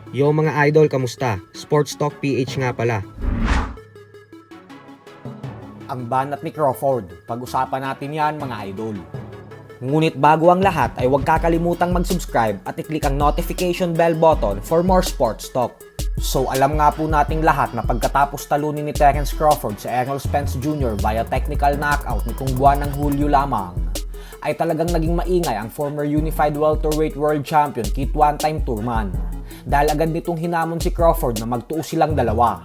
Yo mga idol, kamusta? Sports Talk PH nga pala. Ang banat ni Crawford. Pag-usapan natin yan mga idol. Ngunit bago ang lahat ay huwag kakalimutang mag-subscribe at i-click ang notification bell button for more sports talk. So alam nga po nating lahat na pagkatapos talunin ni Terence Crawford sa Errol Spence Jr. via technical knockout nitong buwan ng Hulyo lamang, ay talagang naging maingay ang former Unified Welterweight World Champion Keith One-Time Thurman. Dahil agad nitong hinamon si Crawford na magtuo silang dalawa.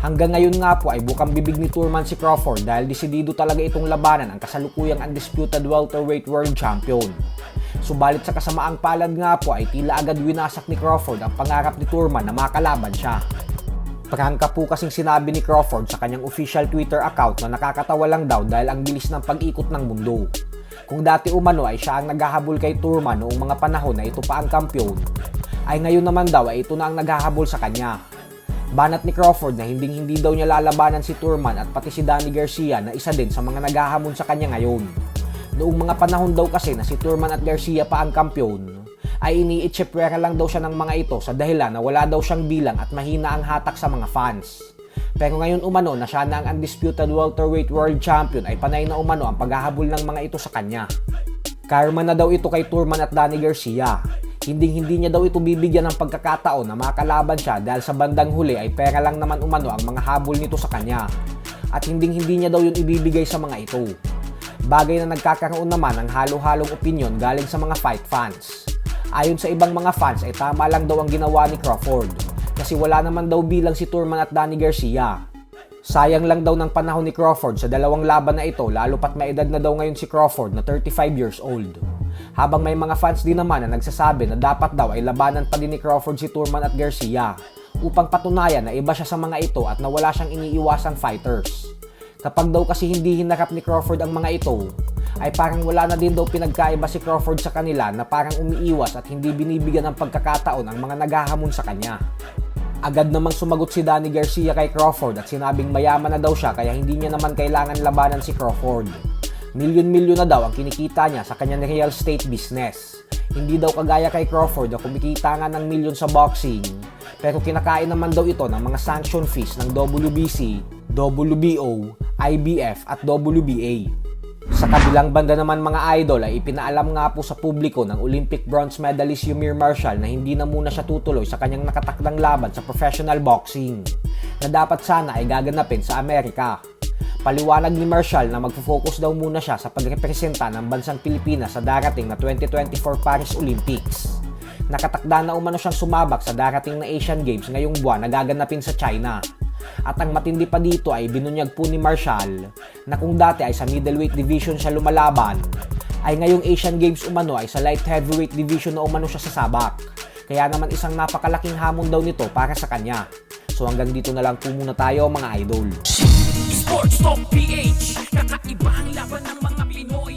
Hanggang ngayon nga po ay bukang bibig ni Thurman si Crawford dahil desidido talaga itong labanan ang kasalukuyang undisputed welterweight world champion. Subalit sa kasamaang palad nga po ay tila agad winasak ni Crawford ang pangarap ni Thurman na makalaban siya. Prangka po kasing sinabi ni Crawford sa kanyang official Twitter account na nakakatawa lang daw dahil ang bilis ng pag-ikot ng mundo. Kung dati umano ay siya ang naghahabol kay Thurman noong mga panahon na ito pa ang kampyon, ay ngayon naman daw ay ito na ang naghahabol sa kanya. Banat ni Crawford na hindi daw niya lalabanan si Thurman at pati si Danny Garcia na isa din sa mga naghahamon sa kanya ngayon. Noong mga panahon daw kasi na si Thurman at Garcia pa ang kampyon, ay iniitsipwera lang daw siya ng mga ito sa dahilan na wala daw siyang bilang at mahina ang hatak sa mga fans. Pero ngayon umano na siya na ang undisputed welterweight world champion ay panay na umano ang paghahabol ng mga ito sa kanya. Karma na daw ito kay Thurman at Danny Garcia. Hindi niya daw ito bibigyan ng pagkakataon na makalaban siya dahil sa bandang huli ay pera lang naman umano ang mga habol nito sa kanya. At hindi niya daw yun ibibigay sa mga ito. Bagay na nagkakaroon naman ng halo-halong opinyon galing sa mga fight fans. Ayon sa ibang mga fans ay tama lang daw ang ginawa ni Crawford kasi wala naman daw bilang si Thurman at Danny Garcia. Sayang lang daw ng panahon ni Crawford sa dalawang laban na ito lalo pat maedad na daw ngayon si Crawford na 35 years old. Habang may mga fans din naman na nagsasabi na dapat daw ay labanan pa din ni Crawford si Thurman at Garcia upang patunayan na iba siya sa mga ito at na wala siyang iniiwasang fighters. Kapag daw kasi hindi hinarap ni Crawford ang mga ito, ay parang wala na din daw pinagkaiba si Crawford sa kanila na parang umiiwas at hindi binibigyan ng pagkakataon ang mga naghahamon sa kanya. Agad namang sumagot si Danny Garcia kay Crawford at sinabing mayaman na daw siya kaya hindi niya naman kailangan labanan si Crawford. Milyon-milyon na daw ang kinikita niya sa kanyang real estate business. Hindi daw kagaya kay Crawford na kumikita nga ng milyon sa boxing, pero kinakain naman daw ito ng mga sanction fees ng WBC, WBO, IBF at WBA. Sa kabilang banda naman mga idol ay ipinaalam nga po sa publiko ng Olympic bronze medalist Yumir Marshall na hindi na muna siya tutuloy sa kanyang nakatakdang laban sa professional boxing na dapat sana ay gaganapin sa Amerika. Paliwanag ni Marshall na magfo-focus daw muna siya sa pagrepresenta ng bansang Pilipinas sa darating na 2024 Paris Olympics. Nakatakda na umano siyang sumabak sa darating na Asian Games ngayong buwan na gaganapin sa China. At ang matindi pa dito ay binunyag po ni Marshall na kung dati ay sa middleweight division siya lumalaban, ay ngayong Asian Games umano ay sa light heavyweight division na umano siya sasabak. Kaya naman isang napakalaking hamon daw nito para sa kanya. So hanggang dito na lang po muna tayo mga idol. Sports Talk PH, kakaiba ang laban ng mga Pinoy.